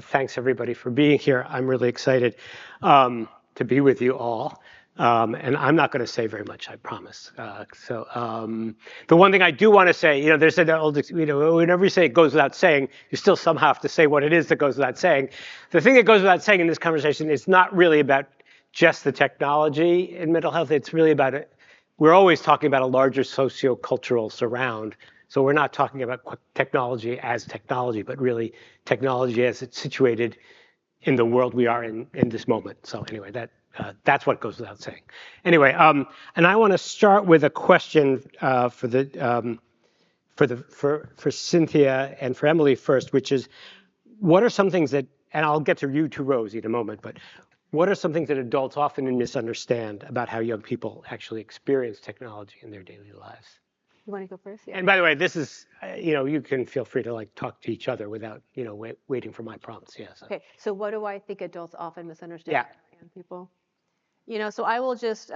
thanks everybody for being here. I'm really excited to be with you all. And I'm not going to say very much, I promise. The one thing I do want to say, there's an old, whenever you say it goes without saying, you still somehow have to say what it is that goes without saying. The thing that goes without saying in this conversation is not really about just the technology in mental health. It's really about it. We're always talking about a larger socio-cultural surround. So we're not talking about technology as technology, but really technology as it's situated in the world we are in this moment. So anyway, that's what goes without saying. Anyway, and I want to start with a question for Cynthia and for Emily first, which is, what are some things that, and I'll get to you to Rosie in a moment, but what are some things that adults often misunderstand about how young people actually experience technology in their daily lives? You want to go first? Yeah. And by the way, this is, you can feel free to talk to each other without, waiting for my prompts. Yeah. So. Okay. So what do I think adults often misunderstand about young people? So I will just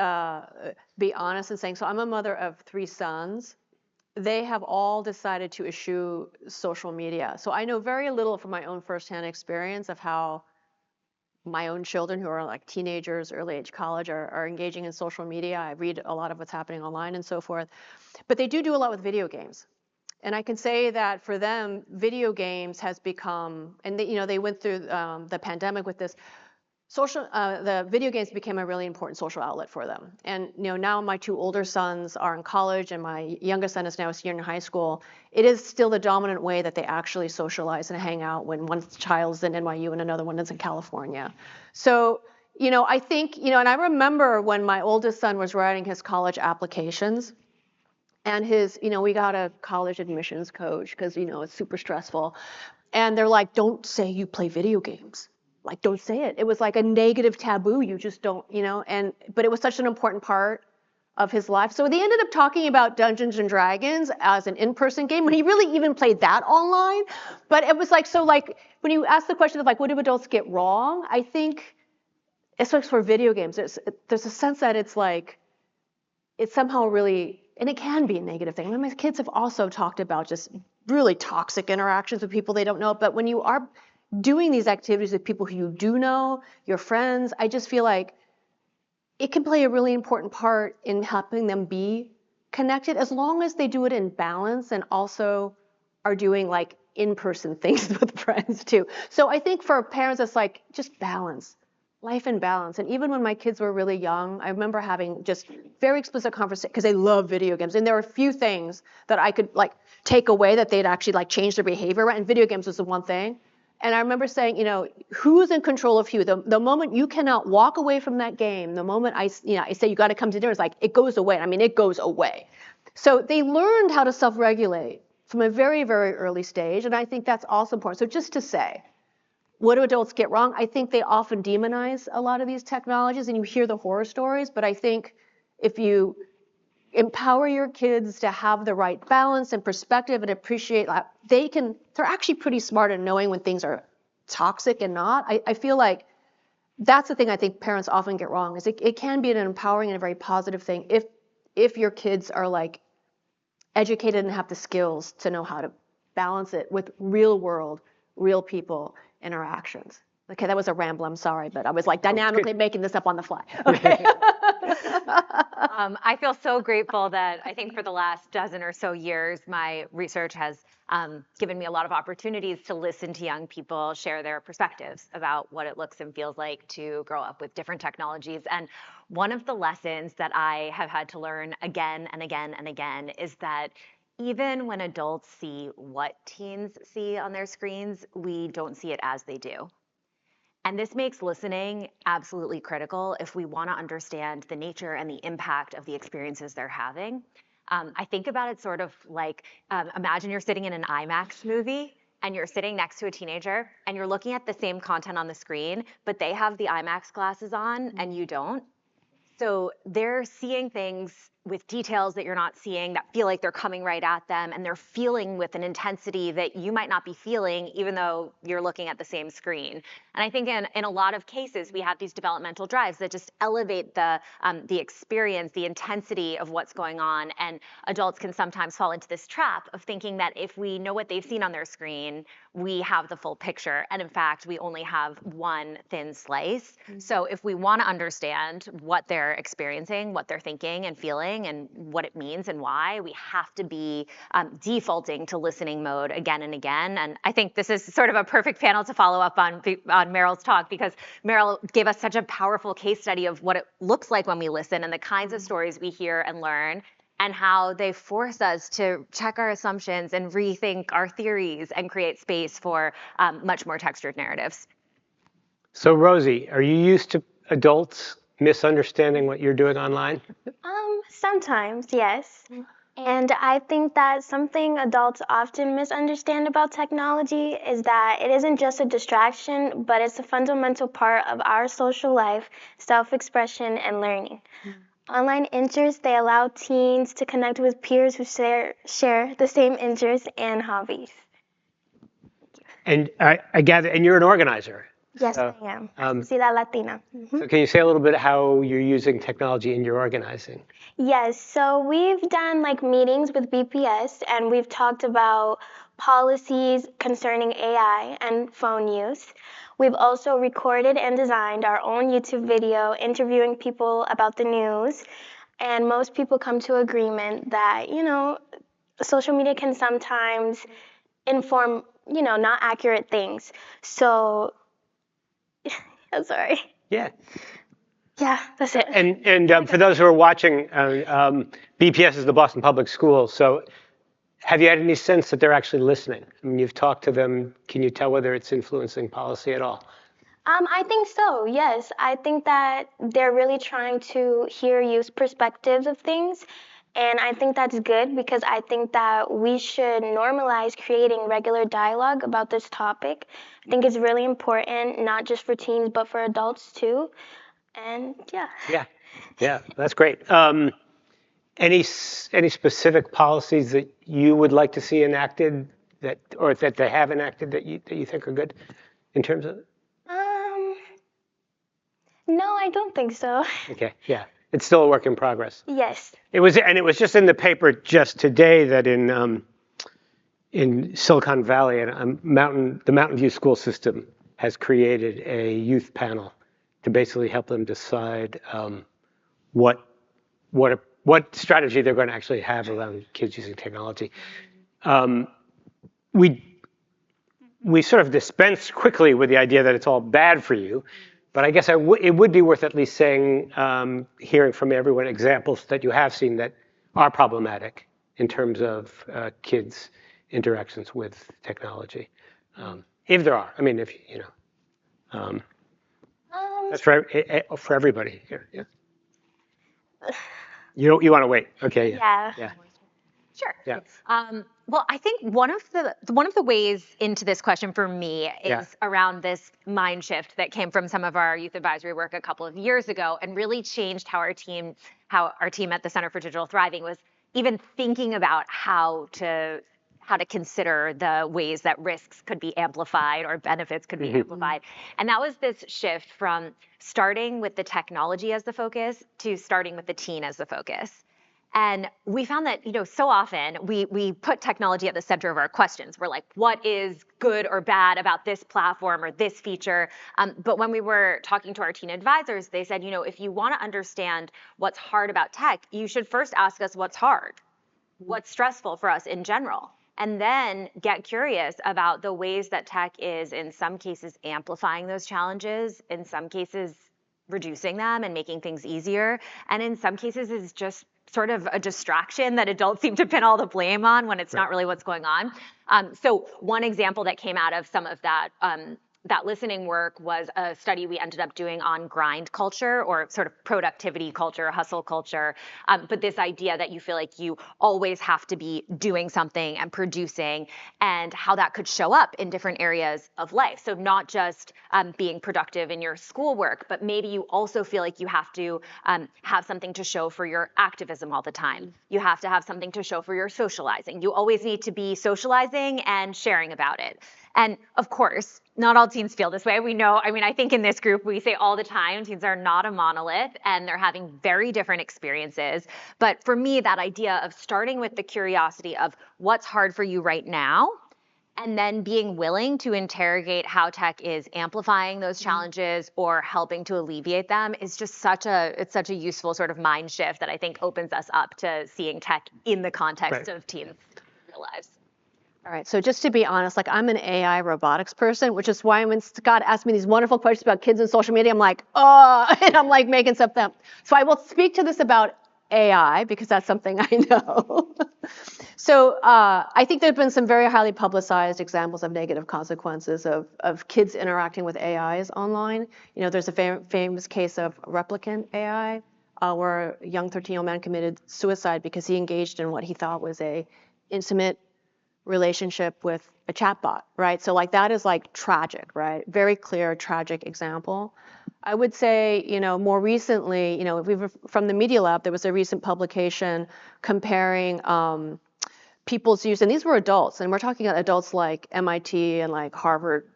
be honest in saying, so I'm a mother of 3 sons. They have all decided to eschew social media. So I know very little from my own firsthand experience of how my own children, who are like teenagers, early age college, are engaging in social media. I read a lot of what's happening online and so forth. But they do a lot with video games. And I can say that for them, video games has become, and they went through the pandemic with this, the video games became a really important social outlet for them. And now my 2 older sons are in college and my youngest son is now a senior in high school. It is still the dominant way that they actually socialize and hang out when one child's in NYU and another one is in California. So, I think, and I remember when my oldest son was writing his college applications and we got a college admissions coach because, it's super stressful. And they're like, don't say you play video games. Like, don't say it. It was like a negative taboo. You just don't, but it was such an important part of his life. So they ended up talking about Dungeons and Dragons as an in-person game when he really even played that online. But it was when you ask the question of what do adults get wrong? I think, especially for video games, there's a sense that it's somehow really, and it can be a negative thing. I mean, my kids have also talked about just really toxic interactions with people they don't know. But when you are doing these activities with people who you do know, your friends, I just feel like it can play a really important part in helping them be connected as long as they do it in balance and also are doing in-person things with friends too. So I think for parents, it's just balance, life in balance. And even when my kids were really young, I remember having just very explicit conversations because they love video games. And there were a few things that I could take away that they'd actually change their behavior. And video games was the one thing. And I remember saying, who's in control of who? The moment you cannot walk away from that game, the moment I say you got to come to dinner, it's it goes away. I mean, it goes away. So they learned how to self-regulate from a very, very early stage. And I think that's also important. So just to say, what do adults get wrong? I think they often demonize a lot of these technologies and you hear the horror stories. But I think if you empower your kids to have the right balance and perspective and appreciate that they're actually pretty smart in knowing when things are toxic and not. I feel like that's the thing I think parents often get wrong is it can be an empowering and a very positive thing if your kids are educated and have the skills to know how to balance it with real world, real people interactions. Okay, that was a ramble, I'm sorry, but I was dynamically making this up on the fly. Okay. I feel so grateful that I think for the last dozen or so years, my research has given me a lot of opportunities to listen to young people share their perspectives about what it looks and feels like to grow up with different technologies. And one of the lessons that I have had to learn again and again and again is that even when adults see what teens see on their screens, we don't see it as they do. And this makes listening absolutely critical if we want to understand the nature and the impact of the experiences they're having. I think about it sort of imagine you're sitting in an IMAX movie and you're sitting next to a teenager and you're looking at the same content on the screen, but they have the IMAX glasses on and you don't. So they're seeing things with details that you're not seeing that feel like they're coming right at them, and they're feeling with an intensity that you might not be feeling even though you're looking at the same screen. And I think in a lot of cases, we have these developmental drives that just elevate the experience, the intensity of what's going on. And adults can sometimes fall into this trap of thinking that if we know what they've seen on their screen, we have the full picture. And in fact, we only have one thin slice. So if we want to understand what they're experiencing, what they're thinking and feeling, and what it means and why, we have to be defaulting to listening mode again and again. And I think this is sort of a perfect panel to follow up on Meryl's talk, because Meryl gave us such a powerful case study of what it looks like when we listen and the kinds of stories we hear and learn, and how they force us to check our assumptions and rethink our theories and create space for much more textured narratives. So Rosie, are you used to adults misunderstanding what you're doing online? Sometimes, yes. And I think that something adults often misunderstand about technology is that it isn't just a distraction, but it's a fundamental part of our social life, self-expression, and learning. Online interests, they allow teens to connect with peers who share the same interests and hobbies. And I gather, and you're an organizer. Yes, So, I am. See that Latina. So can you say a little bit how you're using technology in your organizing? Yes, so we've done like meetings with BPS, and we've talked about policies concerning AI and phone use. We've also recorded and designed our own YouTube video interviewing people about the news. And most people come to agreement that, social media can sometimes inform, not accurate things. So, I'm sorry. Yeah. Yeah, that's it. And for those who are watching, BPS is the Boston Public Schools. So have you had any sense that they're actually listening? I mean, you've talked to them. Can you tell whether it's influencing policy at all? I think so, yes. I think that they're really trying to hear youth perspectives of things. And I think that's good, because I think that we should normalize creating regular dialogue about this topic. I think it's really important, not just for teens, but for adults too. And yeah. Yeah, that's great. Any specific policies that you would like to see enacted that they have enacted that you think are good in terms of? No, I don't think so. Okay, yeah, it's still a work in progress. Yes. It was just in the paper just today that in Silicon Valley, and the Mountain View school system has created a youth panel to basically help them decide what strategy they're going to actually have around kids using technology. We sort of dispense quickly with the idea that it's all bad for you, but I guess it would be worth at least saying, hearing from everyone examples that you have seen that are problematic in terms of kids' interactions with technology, if there are. I mean, if you know. That's for everybody here. Yeah. You want to wait? Okay. Yeah. Sure. Yeah. Well, I think one of the ways into this question for me is around this mind shift that came from some of our youth advisory work a couple of years ago, and really changed how our team at the Center for Digital Thriving was even thinking about how to consider the ways that risks could be amplified or benefits could be amplified. And that was this shift from starting with the technology as the focus to starting with the teen as the focus. And we found that, so often we put technology at the center of our questions. We're like, what is good or bad about this platform or this feature? But when we were talking to our teen advisors, they said, if you want to understand what's hard about tech, you should first ask us what's hard, what's stressful for us in general. And then get curious about the ways that tech is, in some cases, amplifying those challenges, in some cases, reducing them and making things easier, and in some cases is just sort of a distraction that adults seem to pin all the blame on when it's not really what's going on. So one example that came out of some of that that listening work was a study we ended up doing on grind culture, or sort of productivity culture, hustle culture. But this idea that you feel like you always have to be doing something and producing, and how that could show up in different areas of life. So not just being productive in your schoolwork, but maybe you also feel like you have to have something to show for your activism all the time. You have to have something to show for your socializing. You always need to be socializing and sharing about it. And of course, not all teens feel this way. We know, I mean, I think in this group, we say all the time, teens are not a monolith and they're having very different experiences. But for me, that idea of starting with the curiosity of what's hard for you right now, and then being willing to interrogate how tech is amplifying those challenges or helping to alleviate them is just such a useful sort of mind shift that I think opens us up to seeing tech in the context of teens' real lives. All right, so just to be honest, like I'm an AI robotics person, which is why when Scott asked me these wonderful questions about kids and social media, I'm like, oh, and I'm like making stuff up. So I will speak to this about AI because that's something I know. So I think there have been some very highly publicized examples of negative consequences of kids interacting with AIs online. You know, there's a famous case of replicant AI where a young 13-year-old man committed suicide because he engaged in what he thought was a intimate relationship with a chatbot, right? So like that is like tragic, right? Very clear, tragic example. I would say, you know, more recently, you know, from the Media Lab, there was a recent publication comparing people's use, and these were adults, and we're talking about adults like MIT and like Harvard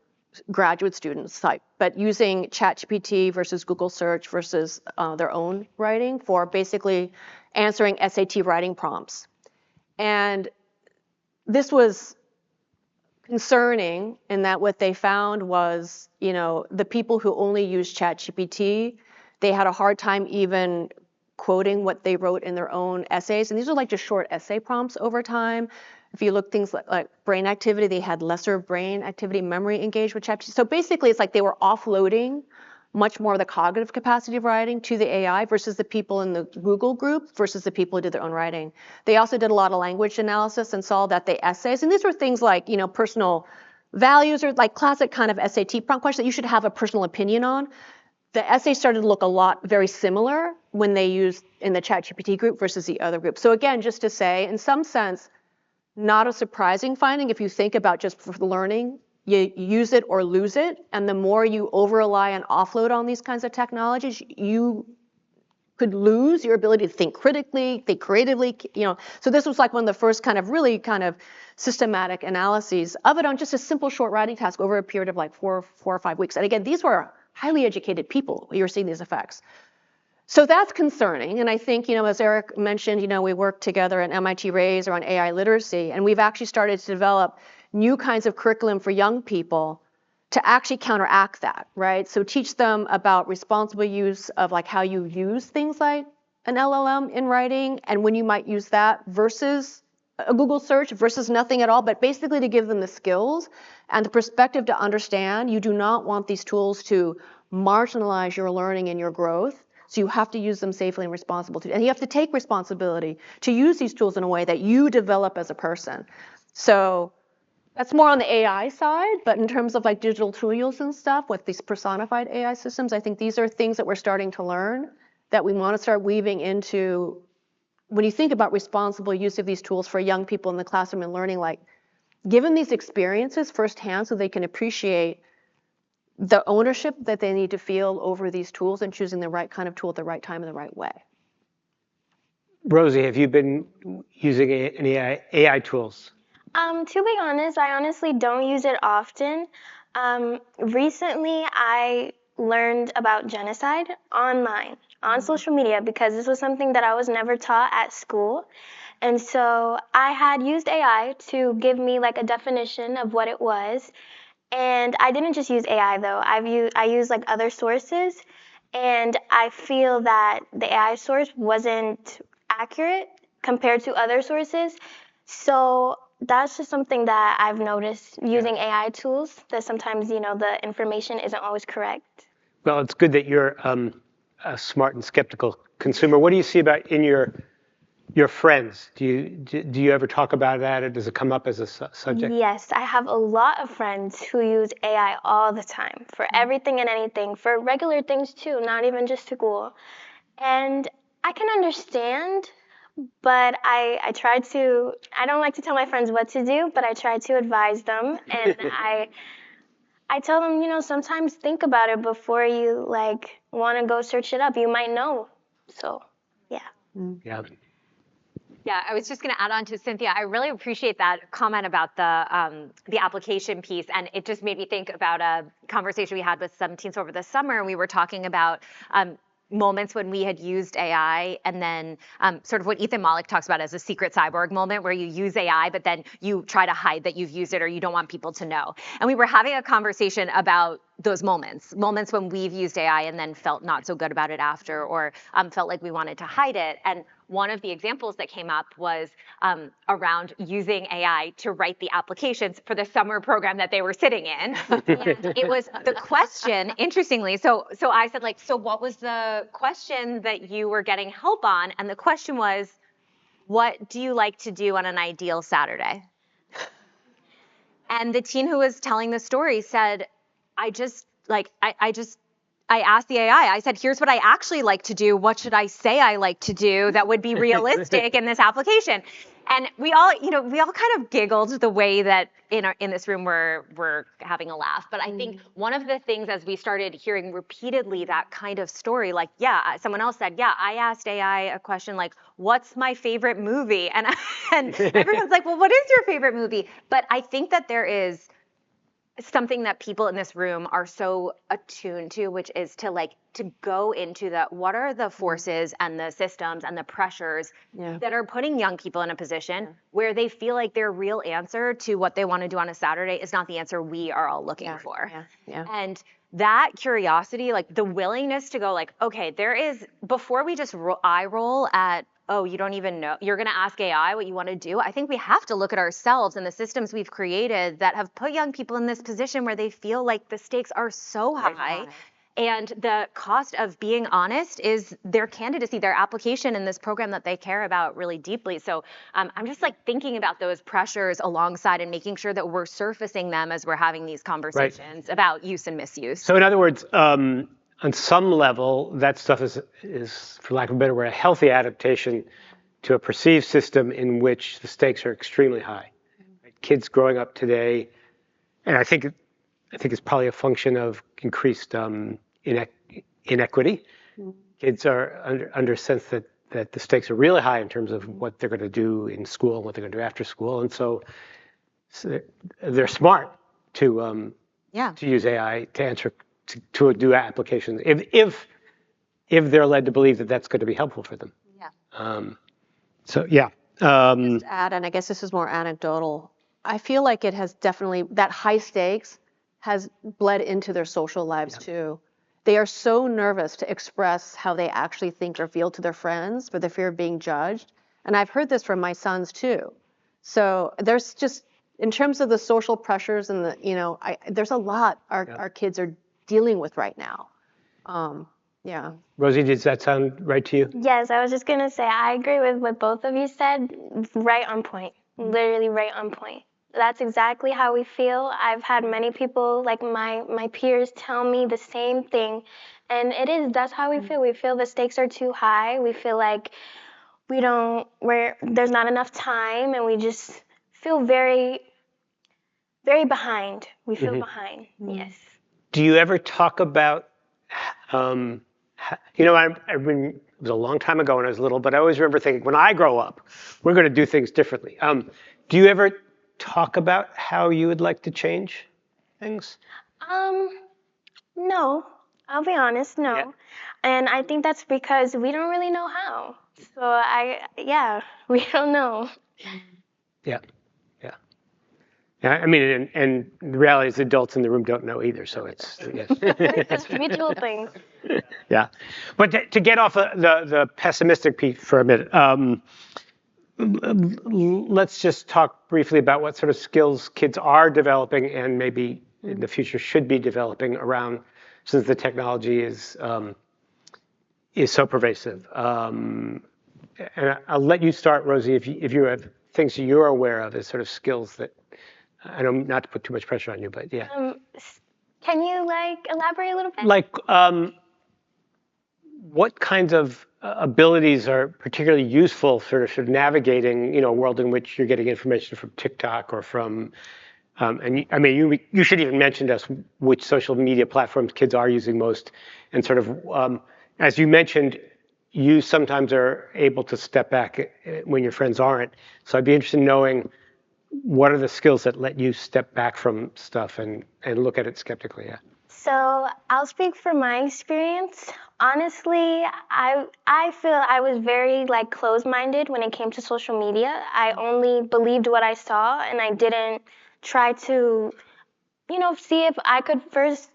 graduate students type, but using ChatGPT versus Google search versus their own writing for basically answering SAT writing prompts. And this was concerning in that what they found was, you know, the people who only used ChatGPT, they had a hard time even quoting what they wrote in their own essays. And these are like just short essay prompts over time. If you look things like brain activity, they had lesser brain activity, memory engaged with ChatGPT. So basically it's like they were offloading much more of the cognitive capacity of writing to the AI versus the people in the Google group versus the people who did their own writing. They also did a lot of language analysis and saw that the essays, and these were things like, you know, personal values or like classic kind of SAT prompt questions that you should have a personal opinion on. The essays started to look a lot very similar when they used in the ChatGPT group versus the other group. So again, just to say, in some sense, not a surprising finding if you think about just for learning. You use it or lose it, and the more you over-rely and offload on these kinds of technologies, you could lose your ability to think critically, think creatively, you know. So this was like one of the first kind of really kind of systematic analyses of it on just a simple short writing task over a period of like four or 5 weeks. And again, these were highly educated people who were seeing these effects. So that's concerning, and I think, you know, as Eric mentioned, you know, we worked together at MIT Raise on AI literacy, and we've actually started to develop new kinds of curriculum for young people to actually counteract that, right? So teach them about responsible use of like how you use things like an LLM in writing and when you might use that versus a Google search versus nothing at all, but basically to give them the skills and the perspective to understand you do not want these tools to marginalize your learning and your growth. So you have to use them safely and responsibly. And you have to take responsibility to use these tools in a way that you develop as a person. So that's more on the AI side, but in terms of like digital tools and stuff with these personified AI systems, I think these are things that we're starting to learn that we want to start weaving into when you think about responsible use of these tools for young people in the classroom and learning, like give them these experiences firsthand so they can appreciate the ownership that they need to feel over these tools and choosing the right kind of tool at the right time in the right way. Rosie, have you been using any AI tools? To be honest, I honestly don't use it often. Recently, I learned about genocide online, on social media, because this was something that I was never taught at school. And so I had used AI to give me like a definition of what it was. And I didn't just use AI though. I used like other sources, and I feel that the AI source wasn't accurate compared to other sources. So that's just something that I've noticed using AI tools, that sometimes, you know, the information isn't always correct. Well, it's good that you're a smart and skeptical consumer. What do you see about in your your friends, do you ever talk about that, or does it come up as a subject? Yes, I have a lot of friends who use AI all the time for everything and anything, for regular things too, not even just school. And I can understand, but I try to, I don't like to tell my friends what to do, but I try to advise them. And I tell them, sometimes think about it before you like want to go search it up. You might know. So, yeah. Yeah. Yeah, I was just going to add on to Cynthia. I really appreciate that comment about the application piece, and it just made me think about a conversation we had with some teens over the summer. And we were talking about moments when we had used AI, and then sort of what Ethan Mollick talks about as a secret cyborg moment, where you use AI, but then you try to hide that you've used it, or you don't want people to know. And we were having a conversation about those moments when we've used AI and then felt not so good about it after, or felt like we wanted to hide it. And one of the examples that came up was around using AI to write the applications for the summer program that they were sitting in. And it was the question, interestingly, so I said, like, so what was the question that you were getting help on? And the question was, what do you like to do on an ideal Saturday? And the teen who was telling the story said, I asked the AI, I said, here's what I actually like to do. What should I say I like to do that would be realistic in this application? And we all kind of giggled the way that in this room we're having a laugh. But I think one of the things, as we started hearing repeatedly that kind of story, like, yeah, someone else said, yeah, I asked AI a question like, what's my favorite movie? And everyone's like, well, what is your favorite movie? But I think that there is something that people in this room are so attuned to, which is to go into what are the forces and the systems and the pressures that are putting young people in a position where they feel like their real answer to what they want to do on a Saturday is not the answer we are all looking for. And that curiosity, like the willingness to go like, okay, there is, before we just eye roll at, oh, you don't even know, you're going to ask AI what you want to do. I think we have to look at ourselves and the systems we've created that have put young people in this position where they feel like the stakes are so high. And the cost of being honest is their candidacy, their application in this program that they care about really deeply. So I'm just like thinking about those pressures alongside and making sure that we're surfacing them as we're having these conversations about use and misuse. So in other words, on some level, that stuff is, for lack of a better word, a healthy adaptation to a perceived system in which the stakes are extremely high. Kids growing up today, and I think it's probably a function of increased inequity. Kids are under a sense that the stakes are really high in terms of what they're going to do in school and what they're going to do after school, and so they're smart to use AI to answer to do applications if they're led to believe that that's going to be helpful for them. So yeah. Just add, and I guess this is more anecdotal. I feel like it has definitely, that high stakes has bled into their social lives too. They are so nervous to express how they actually think or feel to their friends for the fear of being judged. And I've heard this from my sons too. So there's just, in terms of the social pressures and there's a lot our kids are dealing with right now. Rosie, does that sound right to you? Yes, I was just going to say, I agree with what both of you said. Right on point. Literally right on point. That's exactly how we feel. I've had many people, like my peers, tell me the same thing. And that's how we feel. We feel the stakes are too high. We feel like there's not enough time, and we just feel very, very behind. We feel behind. Yes. Do you ever talk about, it was a long time ago when I was little, but I always remember thinking, when I grow up, we're going to do things differently. Do you ever talk about how you would like to change things? No, I'll be honest, no. Yeah. And I think that's because we don't really know how. So we don't know. Yeah. I mean, and the reality is adults in the room don't know either, so it's It's mutual things. Yeah. But to get off the pessimistic piece for a minute, let's just talk briefly about what sort of skills kids are developing and maybe in the future should be developing around, since the technology is so pervasive. and I'll let you start, Rosie, if you have things that you're aware of as sort of skills that, I know not to put too much pressure on you, but yeah. Can you elaborate a little bit? Like, what kinds of abilities are particularly useful for sort of navigating, a world in which you're getting information from TikTok or from, I mean, you should even mention to us which social media platforms kids are using most, and sort of, as you mentioned, you sometimes are able to step back when your friends aren't. So I'd be interested in knowing what are the skills that let you step back from stuff and look at it skeptically. Yeah. So I'll speak from my experience. Honestly, I feel I was very closed-minded when it came to social media. I only believed what I saw, and I didn't try to, see if I could first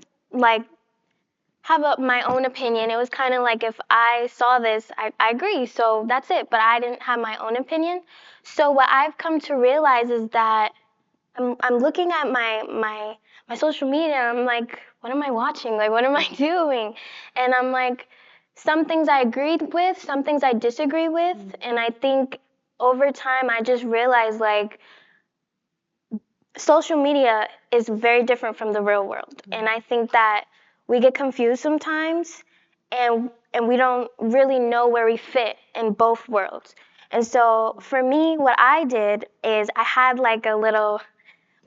have my own opinion. It was kind of like if I saw this, I agree, so that's it. But I didn't have my own opinion. So what I've come to realize is that I'm looking at my social media, and I'm like, what am I watching? Like, what am I doing? And I'm like, some things I agreed with, some things I disagree with. And I think over time, I just realized social media is very different from the real world. And I think that we get confused sometimes, and we don't really know where we fit in both worlds. And so for me, what I did is I had a little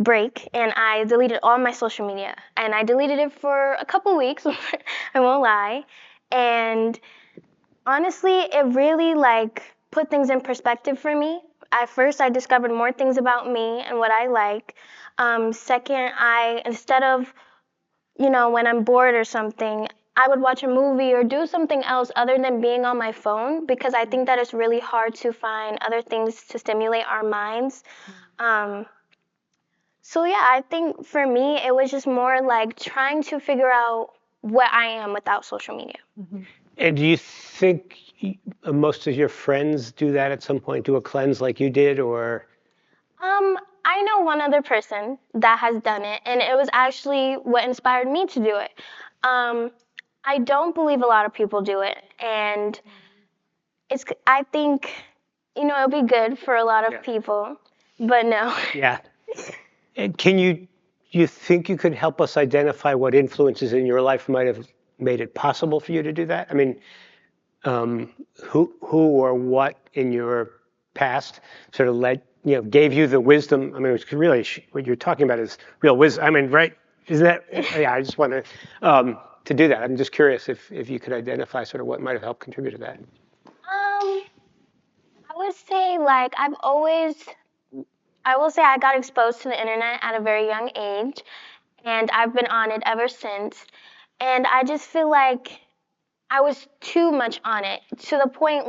break, and I deleted all my social media, and I deleted it for a couple weeks. I won't lie. And honestly, it really put things in perspective for me. At first, I discovered more things about me and what I like. Second, instead of when I'm bored or something, I would watch a movie or do something else other than being on my phone, because I think that it's really hard to find other things to stimulate our minds. So yeah, I think for me, it was just more trying to figure out what I am without social media. And do you think most of your friends do that at some point, do a cleanse like you did, or? I know one other person that has done it, and it was actually what inspired me to do it. I don't believe a lot of people do it, and I think, it'll be good for a lot of people, but no. Yeah. And you think you could help us identify what influences in your life might have made it possible for you to do that? I mean, who or what in your past sort of gave you the wisdom? I mean, it's really what you're talking about is real wisdom. I mean, right? Isn't that? Yeah. I just want to do that. I'm just curious if you could identify sort of what might have helped contribute to that. I would say I will say I got exposed to the internet at a very young age, and I've been on it ever since. And I just feel like I was too much on it, to the point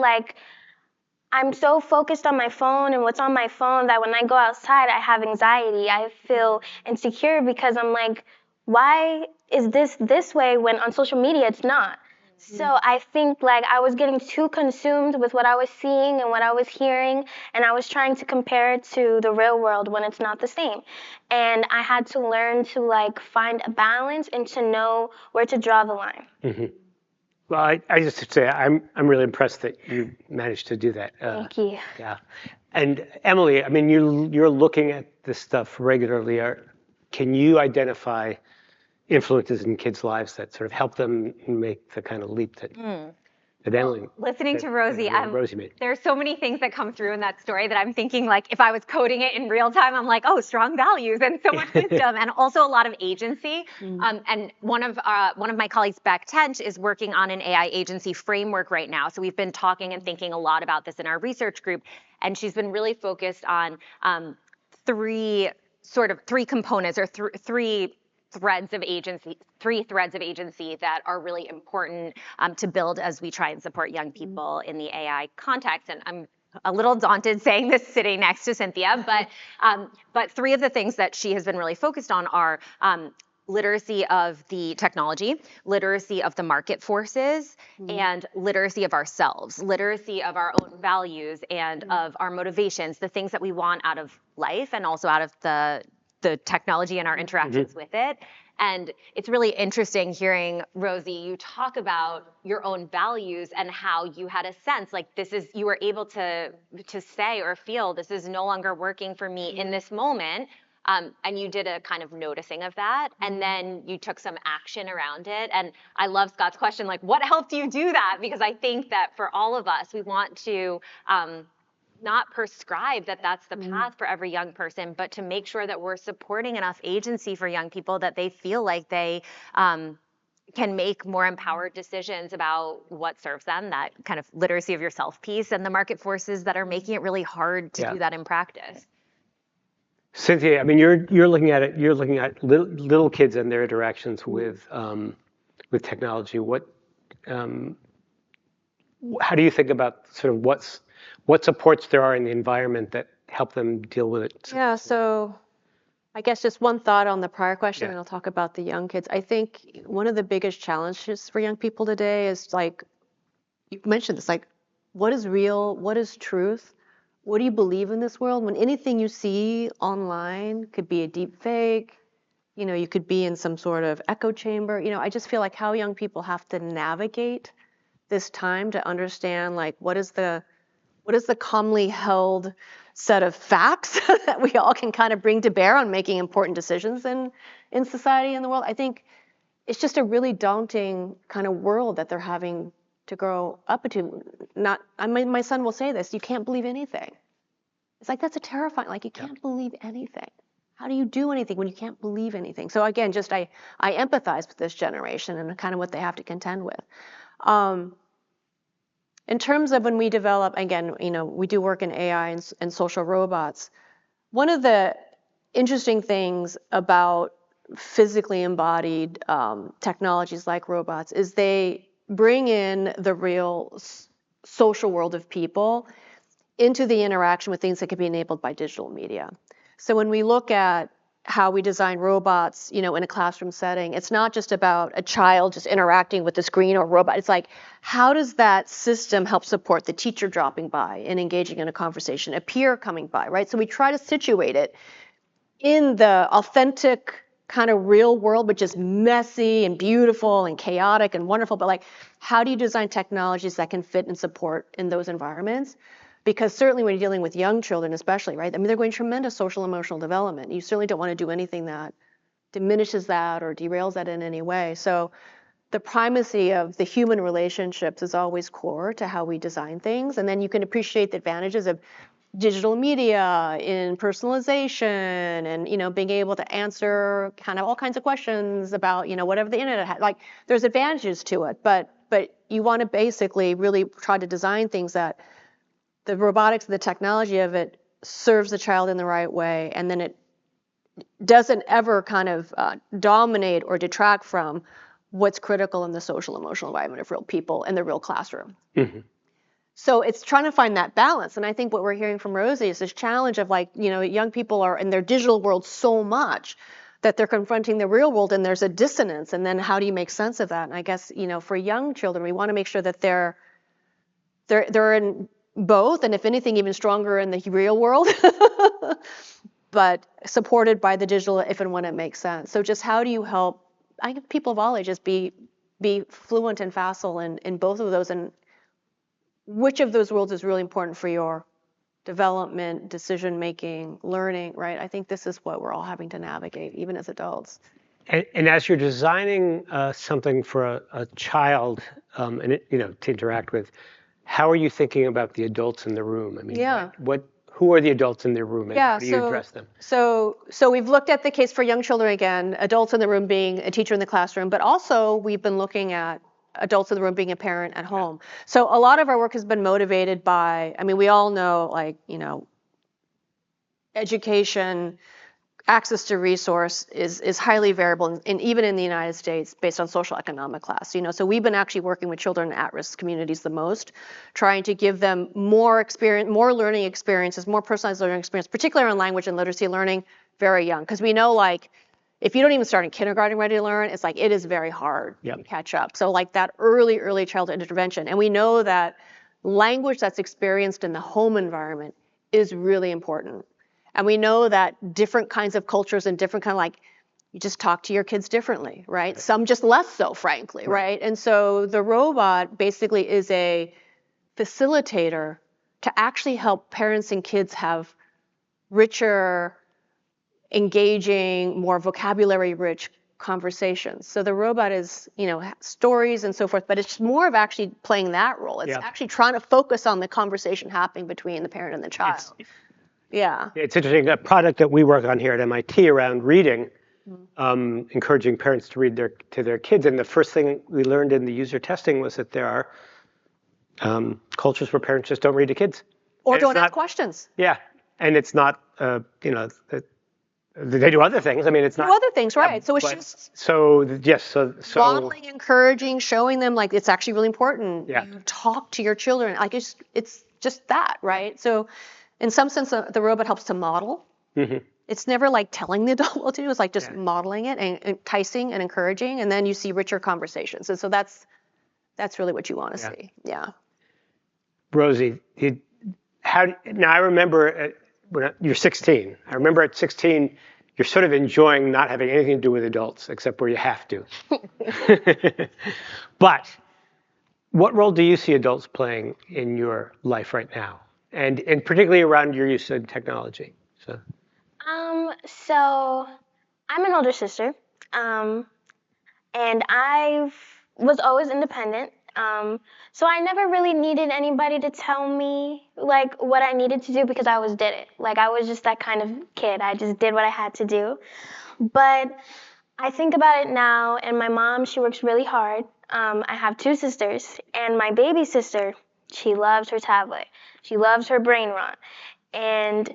I'm so focused on my phone and what's on my phone that when I go outside, I have anxiety. I feel insecure because I'm like, why is this way when on social media it's not? So I think I was getting too consumed with what I was seeing and what I was hearing, and I was trying to compare it to the real world when it's not the same. And I had to learn to find a balance and to know where to draw the line. Mm-hmm. Well, I just say I'm really impressed that you managed to do that. Thank you. Yeah. And Emily, I mean, you're looking at this stuff regularly. Can you identify influences in kids' lives that sort of help them make the kind of leap that Emily? Listening to Rosie, Rosie made. There's so many things that come through in that story that I'm thinking if I was coding it in real time, I'm like, oh, strong values and so much wisdom, and also a lot of agency. And one of my colleagues, Beck Tench, is working on an AI agency framework right now. So we've been talking and thinking a lot about this in our research group, and she's been really focused on three components, or three threads of agency that are really important to build as we try and support young people in the AI context. And I'm a little daunted saying this sitting next to Cynthia, but three of the things that she has been really focused on are literacy of the technology, literacy of the market forces, and literacy of ourselves, literacy of our own values and of our motivations, the things that we want out of life and also out of the technology and our interactions with it. And it's really interesting hearing, Rosie, you talk about your own values and how you had a sense like you were able to say or feel this is no longer working for me in this moment. And you did a kind of noticing of that, and then you took some action around it. And I love Scott's question, like, what helped you do that? Because I think that for all of us, we want to not prescribe that that's the path for every young person, but to make sure that we're supporting enough agency for young people that they feel like they can make more empowered decisions about what serves them, that kind of literacy of yourself piece, and the market forces that are making it really hard to do that in practice. Cynthia, I mean, you're looking at it. You're looking at little kids and their interactions with technology. How do you think about sort of what supports there are in the environment that help them deal with it? Yeah, so I guess just one thought on the prior question, and I'll talk about the young kids. I think one of the biggest challenges for young people today is, like, you mentioned this, like, what is real? What is truth? What do you believe in this world? When anything you see online could be a deep fake, you could be in some sort of echo chamber. I just feel like how young people have to navigate this time to understand, like, what is the calmly held set of facts that we all can kind of bring to bear on making important decisions in society and the world. I think it's just a really daunting kind of world that they're having to grow up into. My son will say this, you can't believe anything. It's like, that's a terrifying, like, you can't believe anything. How do you do anything when you can't believe anything? So again, just I empathize with this generation and kind of what they have to contend with. In terms of when we develop, again, we do work in AI and social robots. One of the interesting things about physically embodied technologies like robots is they bring in the real social world of people into the interaction with things that can be enabled by digital media. So when we look at how we design robots, in a classroom setting, it's not just about a child just interacting with the screen or robot. It's like, how does that system help support the teacher dropping by and engaging in a conversation, a peer coming by, right? So we try to situate it in the authentic kind of real world, which is messy and beautiful and chaotic and wonderful, but, like, how do you design technologies that can fit and support in those environments? Because certainly when you're dealing with young children especially, right? I mean, they're going tremendous social emotional development. You certainly don't want to do anything that diminishes that or derails that in any way. So the primacy of the human relationships is always core to how we design things. And then you can appreciate the advantages of digital media in personalization and, being able to answer kind of all kinds of questions about, whatever the internet has. Like, there's advantages to it, but you want to basically really try to design things that the robotics, the technology of it serves the child in the right way, and then it doesn't ever kind of dominate or detract from what's critical in the social emotional environment of real people in the real classroom. Mm-hmm. So it's trying to find that balance. And I think what we're hearing from Rosie is this challenge of, like, young people are in their digital world so much that they're confronting the real world, and there's a dissonance. And then how do you make sense of that? And I guess, for young children, we want to make sure that they're in both, and if anything, even stronger in the real world, but supported by the digital if and when it makes sense. So just how do you help people of all ages be fluent and facile in both of those, and which of those worlds is really important for your development, decision making, learning, right? I think this is what we're all having to navigate, even as adults. And as you're designing something for a child, to interact with, how are you thinking about the adults in the room? I mean, who are the adults in the room, and how do you address them? So we've looked at the case for young children again, adults in the room being a teacher in the classroom, but also we've been looking at adults in the room being a parent at home. So a lot of our work has been motivated by, we all know, like, education, access to resource is highly variable, and even in the United States, based on social economic class. So we've been actually working with children in at-risk communities the most, trying to give them more experience, more learning experiences, more personalized learning experience, particularly on language and literacy learning, very young. Because we know, like, if you don't even start in kindergarten ready to learn, it's like, it is very hard to catch up. So, like, that early childhood intervention. And we know that language that's experienced in the home environment is really important. And we know that different kinds of cultures and different kind of, like, You just talk to your kids differently, right? Some just less so, frankly, right? And so the robot basically is a facilitator to actually help parents and kids have richer, engaging, more vocabulary-rich conversations. So the robot is, stories and so forth, but it's more of actually playing that role. It's actually trying to focus on the conversation happening between the parent and the child. It's interesting. A product that we work on here at MIT around reading, encouraging parents to read to their kids. And the first thing we learned in the user testing was that there are cultures where parents just don't read to kids. Or don't ask questions. Yeah. And it's not, they do other things. I mean, it's not. Do other things, right? So it's just. So, yes. So modeling, encouraging, showing them like it's actually really important. Yeah. You talk to your children. Like it's just that, right? So in some sense, the robot helps to model. Mm-hmm. It's never like telling the adult what to do. It's like just modeling it and enticing and encouraging. And then you see richer conversations. And so that's really what you want to see. Yeah. Rosie, now I remember when you're 16. I remember at 16, you're sort of enjoying not having anything to do with adults except where you have to. But what role do you see adults playing in your life right now? And particularly around your use of technology? So I'm an older sister, and I was always independent. So I never really needed anybody to tell me like what I needed to do because I always did it. Like I was just that kind of kid. I just did what I had to do. But I think about it now, and my mom, she works really hard. I have two sisters, and my baby sister, she loves her tablet. She loves her brain rot. And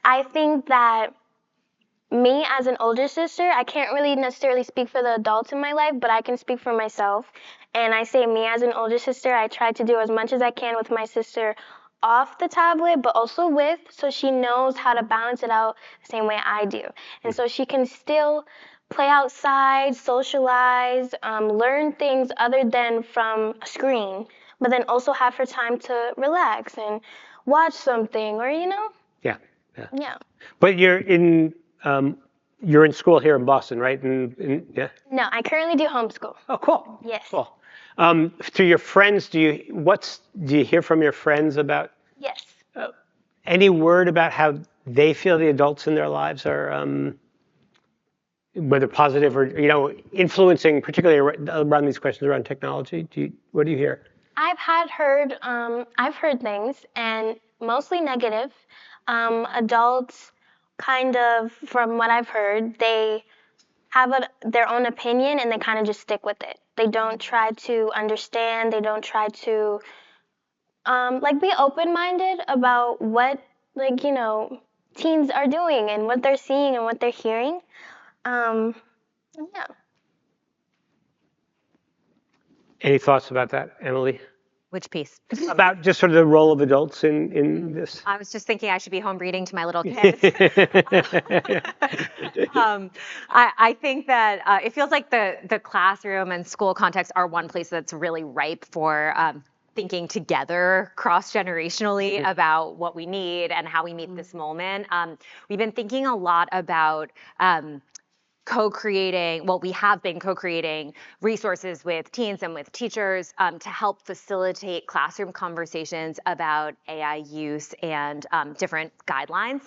I think that me as an older sister, I can't really necessarily speak for the adults in my life, but I can speak for myself. And I say me as an older sister, I try to do as much as I can with my sister off the tablet, but also with, so she knows how to balance it out the same way I do. And so she can still play outside, socialize, learn things other than from a screen, but then also have her time to relax and watch something or, Yeah. But you're in school here in Boston, right? Yeah. No, I currently do homeschool. Oh, cool. Yes. Cool. To your friends, do you hear from your friends about? Yes. Any word about how they feel the adults in their lives are, whether positive or influencing, particularly around these questions around technology? What do you hear? I've heard things, and mostly negative. Adults, kind of, from what I've heard, they have their own opinion and they kind of just stick with it. They don't try to understand. They don't try to be open-minded about what teens are doing and what they're seeing and what they're hearing. Yeah. Any thoughts about that, Emily? Which piece? About just sort of the role of adults in this. I was just thinking I should be home reading to my little kids. I think that it feels like the classroom and school context are one place that's really ripe for thinking together cross-generationally about what we need and how we meet this moment. We've been thinking a lot about we have been co-creating resources with teens and with teachers to help facilitate classroom conversations about AI use and different guidelines.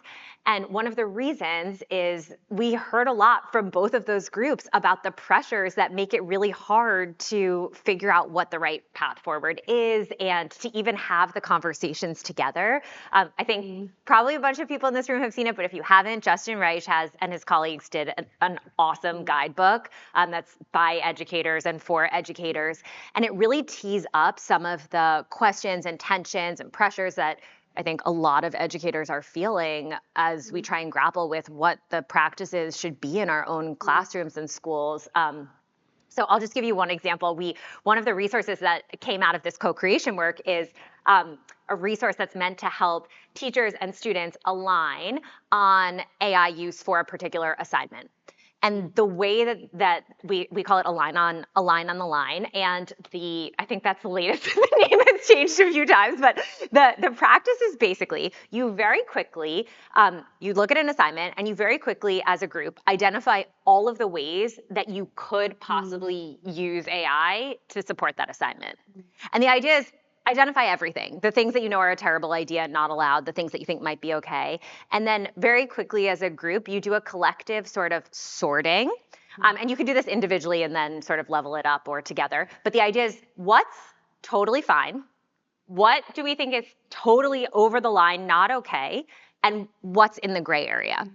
And one of the reasons is we heard a lot from both of those groups about the pressures that make it really hard to figure out what the right path forward is and to even have the conversations together. I think probably a bunch of people in this room have seen it, but if you haven't, Justin Reich and his colleagues did an awesome guidebook that's by educators and for educators. And it really tees up some of the questions and tensions and pressures that I think a lot of educators are feeling as we try and grapple with what the practices should be in our own classrooms and schools. So I'll just give you one example. One of the resources that came out of this co-creation work is a resource that's meant to help teachers and students align on AI use for a particular assignment. And the way that we call it align on the line, and I think that's the latest in the name is it's changed a few times, but the practice is basically you very quickly, you look at an assignment and you very quickly as a group identify all of the ways that you could possibly use AI to support that assignment. And the idea is identify everything, the things that you know are a terrible idea, not allowed, the things that you think might be okay. And then very quickly as a group, you do a collective sort of sorting. And you can do this individually and then sort of level it up or together. But the idea is what's totally fine? What do we think is totally over the line, not okay? And what's in the gray area?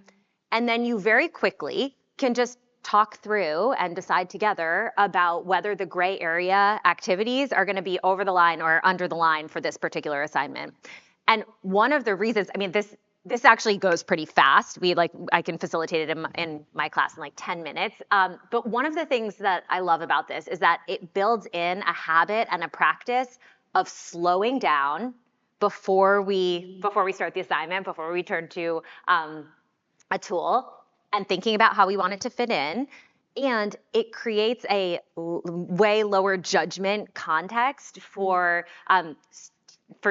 And then you very quickly can just talk through and decide together about whether the gray area activities are going to be over the line or under the line for this particular assignment. And one of the reasons, I mean, this actually goes pretty fast. I can facilitate it in my class in like 10 minutes. But one of the things that I love about this is that it builds in a habit and a practice of slowing down before we start the assignment, before we turn to a tool, and thinking about how we want it to fit in. And it creates a way lower judgment context for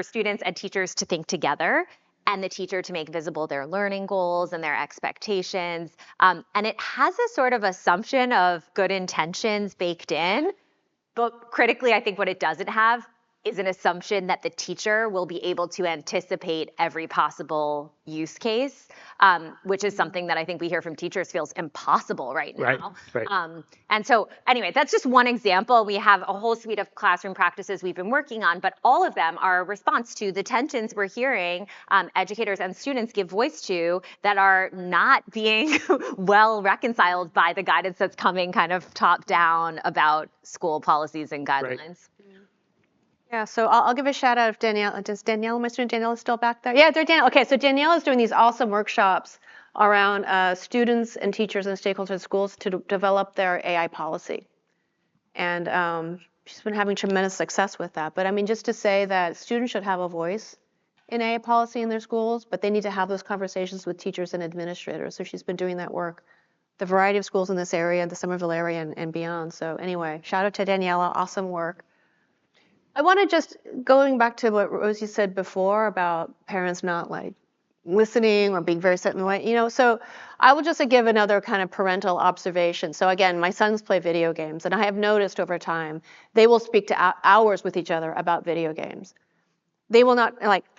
students and teachers to think together, and the teacher to make visible their learning goals and their expectations. And it has a sort of assumption of good intentions baked in, but critically, I think what it doesn't have is an assumption that the teacher will be able to anticipate every possible use case, which is something that I think we hear from teachers feels impossible right now. Right. And so anyway, that's just one example. We have a whole suite of classroom practices we've been working on, but all of them are a response to the tensions we're hearing educators and students give voice to that are not being well reconciled by the guidance that's coming kind of top down about school policies and guidelines. Right. Yeah, so I'll give a shout out if Danielle, my student Danielle is still back there? Yeah, they're Danielle. Okay, so Danielle is doing these awesome workshops around students and teachers and stakeholders in schools to develop their AI policy. And she's been having tremendous success with that. But I mean, just to say that students should have a voice in AI policy in their schools, but they need to have those conversations with teachers and administrators. So she's been doing that work. The variety of schools in this area, the Somerville area and beyond. So anyway, shout out to Daniela, awesome work. I want to just, going back to what Rosie said before about parents not like listening or being very set in the way, so I will just give another kind of parental observation. So again, my sons play video games, and I have noticed over time, they will speak to hours with each other about video games. They will not,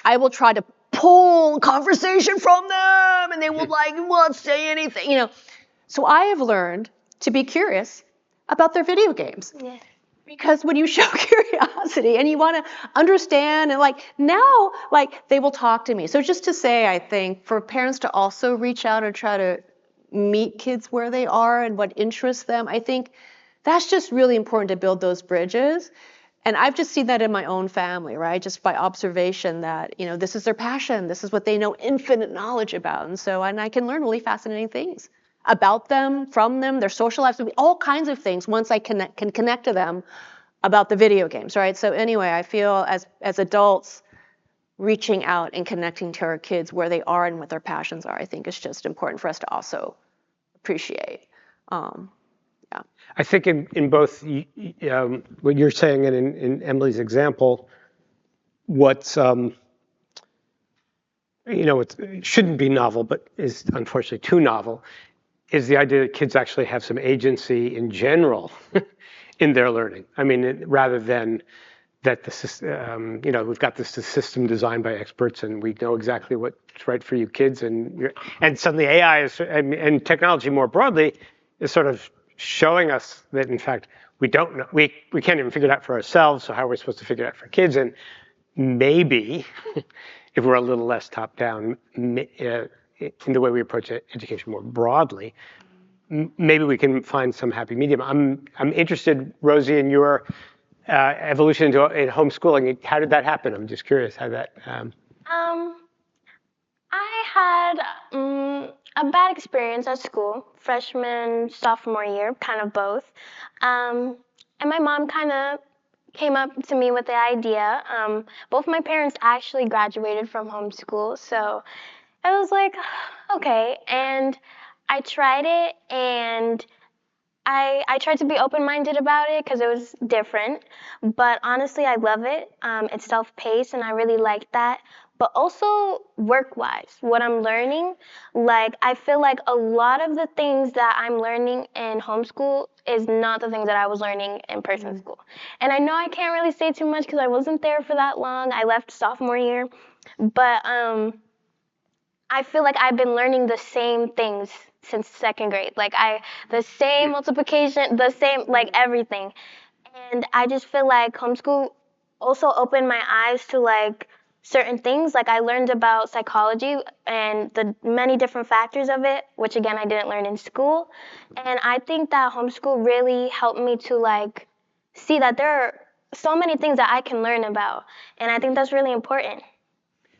I will try to pull conversation from them, and they will won't say anything, So I have learned to be curious about their video games. Yeah. Because when you show curiosity and you want to understand and now they will talk to me. So just to say, I think for parents to also reach out and try to meet kids where they are and what interests them, I think that's just really important to build those bridges. And I've just seen that in my own family, right? Just by observation that, this is their passion. This is what they know infinite knowledge about. And I can learn really fascinating things about them, from them, their social lives, all kinds of things once I can connect to them about the video games, right? So anyway, I feel as adults reaching out and connecting to our kids where they are and what their passions are, I think is just important for us to also appreciate. Yeah. I think in both what you're saying and in Emily's example, what's it shouldn't be novel, but is unfortunately too novel, is the idea that kids actually have some agency in general in their learning. I mean, rather than that the system, we've got this system designed by experts, and we know exactly what's right for you kids, and suddenly AI is, and technology more broadly is sort of showing us that in fact we don't know, we can't even figure it out for ourselves. So how are we supposed to figure it out for kids? And maybe if we're a little less top down in the way we approach education more broadly, maybe we can find some happy medium. I'm interested, Rosie, in your evolution into homeschooling. How did that happen? I'm just curious how that. I had a bad experience at school, freshman, sophomore year, kind of both. And my mom kind of came up to me with the idea. Both my parents actually graduated from homeschool, so I was like, okay. And I tried it, and I tried to be open-minded about it because it was different, but honestly, I love it. It's self-paced, and I really like that. But also work-wise, what I'm learning, like I feel like a lot of the things that I'm learning in homeschool is not the things that I was learning in person school. And I know I can't really say too much because I wasn't there for that long. I left sophomore year, but I feel like I've been learning the same things since second grade. Like the same multiplication, the same, like everything. And I just feel like homeschool also opened my eyes to like certain things. Like I learned about psychology and the many different factors of it, which again, I didn't learn in school. And I think that homeschool really helped me to like see that there are so many things that I can learn about. And I think that's really important.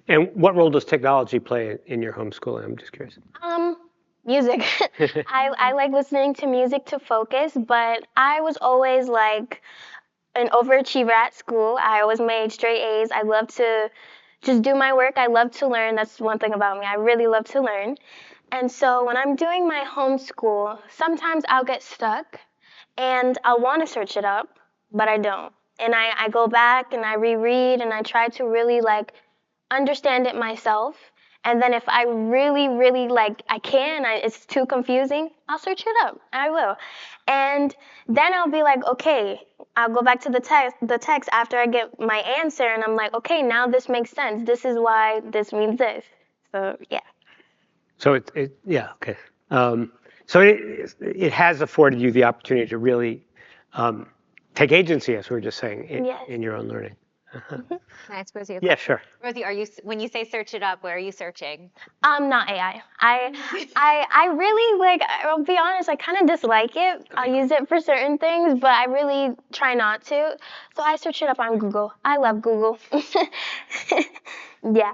And what role does technology play in your homeschooling? I'm just curious. Music. I like listening to music to focus, but I was always like an overachiever at school. I always made straight A's. I love to just do my work. I love to learn. That's one thing about me. I really love to learn. And so when I'm doing my homeschool, sometimes I'll get stuck and I'll want to search it up, but I don't. And I go back and I reread and I try to really like understand it myself. And then if I really, really like, it's too confusing, I'll search it up. I will. And then I'll be like, okay, I'll go back to the text after I get my answer. And I'm like, okay, now this makes sense. This is why this means this. So, yeah. So yeah, okay. So it has afforded you the opportunity to really take agency, as we were just saying, in your own learning. Can I ask Rosie a Yeah, question? sure. Rosie, when you say search it up, where are you searching? Not AI. I really like, I'll be honest, I kind of dislike it. I'll use it for certain things, but I really try not to. So I search it up on Google. I love Google. Yeah.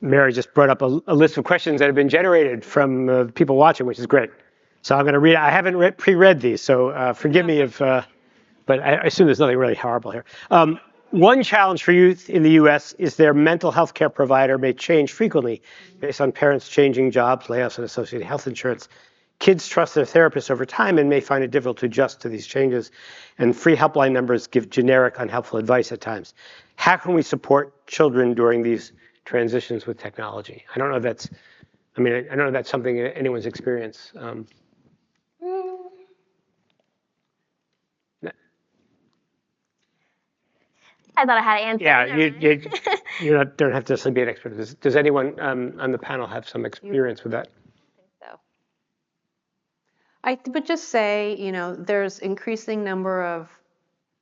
Mary just brought up a list of questions that have been generated from people watching, which is great. So I'm going to read. I haven't pre-read these, so forgive me if. But I assume there's nothing really horrible here. One challenge for youth in the U.S. is their mental health care provider may change frequently based on parents changing jobs, layoffs, and associated health insurance. Kids trust their therapists over time and may find it difficult to adjust to these changes. And free helpline numbers give generic, unhelpful advice at times. How can we support children during these transitions with technology? I don't know if that's, I don't know if that's something anyone's experienced. I thought I had an answer. Yeah, you don't have to be an expert. Does anyone on the panel have some experience with that? So. I would just say, there's increasing number of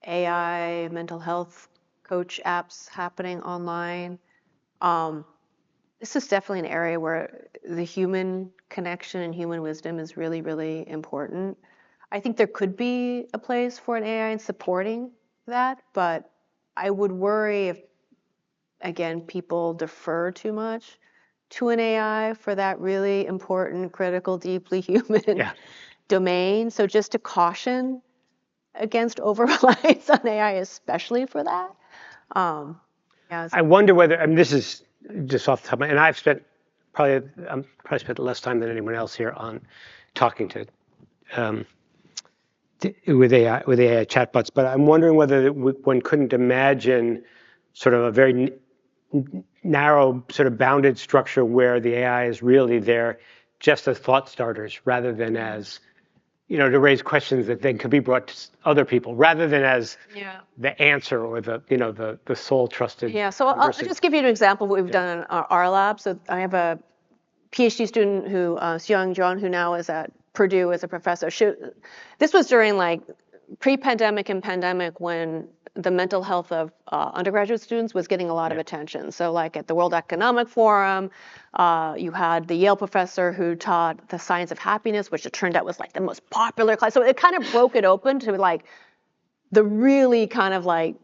AI mental health coach apps happening online. This is definitely an area where the human connection and human wisdom is really, really important. I think there could be a place for an AI in supporting that, but I would worry if, again, people defer too much to an AI for that really important, critical, deeply human domain. So just to caution against over-reliance on AI, especially for that. I wonder whether, this is just off the top of my head, and I've probably spent less time than anyone else here on talking to with AI chatbots, but I'm wondering whether one couldn't imagine sort of a very narrow, sort of bounded structure where the AI is really there just as thought starters rather than as, to raise questions that then could be brought to other people rather than as the answer or the sole trusted. Yeah, so I'll just give you an example of what we've done in our lab. So I have a PhD student who, Seong Jeon, who now is at Purdue as a professor. This was during like pre-pandemic and pandemic when the mental health of undergraduate students was getting a lot of attention. So like at the World Economic Forum, you had the Yale professor who taught the science of happiness, which it turned out was like the most popular class. So it kind of broke it open to like the really kind of like,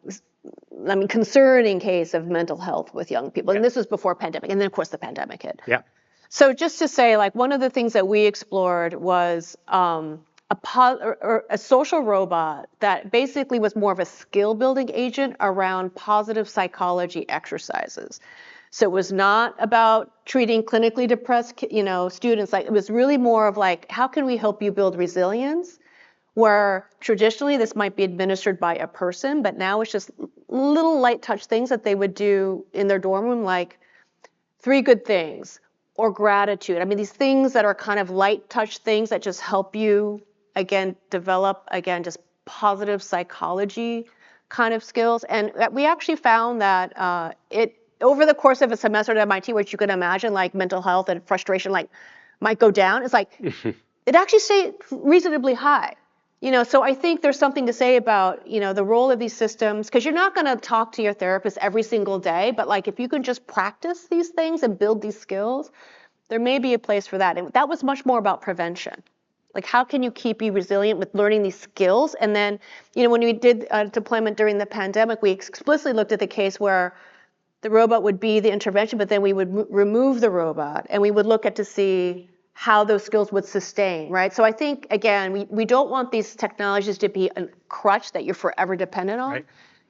concerning case of mental health with young people. And this was before pandemic. And then of course the pandemic hit. Yeah. So just to say, like, one of the things that we explored was a social robot that basically was more of a skill building agent around positive psychology exercises. So it was not about treating clinically depressed, students. Like, it was really more of like, how can we help you build resilience? Where traditionally this might be administered by a person, but now it's just little light touch things that they would do in their dorm room, like 3 good things or gratitude. I mean, these things that are kind of light touch things that just help you, again, develop, just positive psychology kind of skills. And we actually found that over the course of a semester at MIT, which you can imagine, like mental health and frustration, like might go down. It's like, it actually stayed reasonably high. So I think there's something to say about, the role of these systems, because you're not going to talk to your therapist every single day, but like if you can just practice these things and build these skills, there may be a place for that. And that was much more about prevention. Like, how can you keep you resilient with learning these skills? And then, when we did deployment during the pandemic, we explicitly looked at the case where the robot would be the intervention, but then we would remove the robot and we would look at to see how those skills would sustain, right? So I think, again, we don't want these technologies to be a crutch that you're forever dependent on. Right.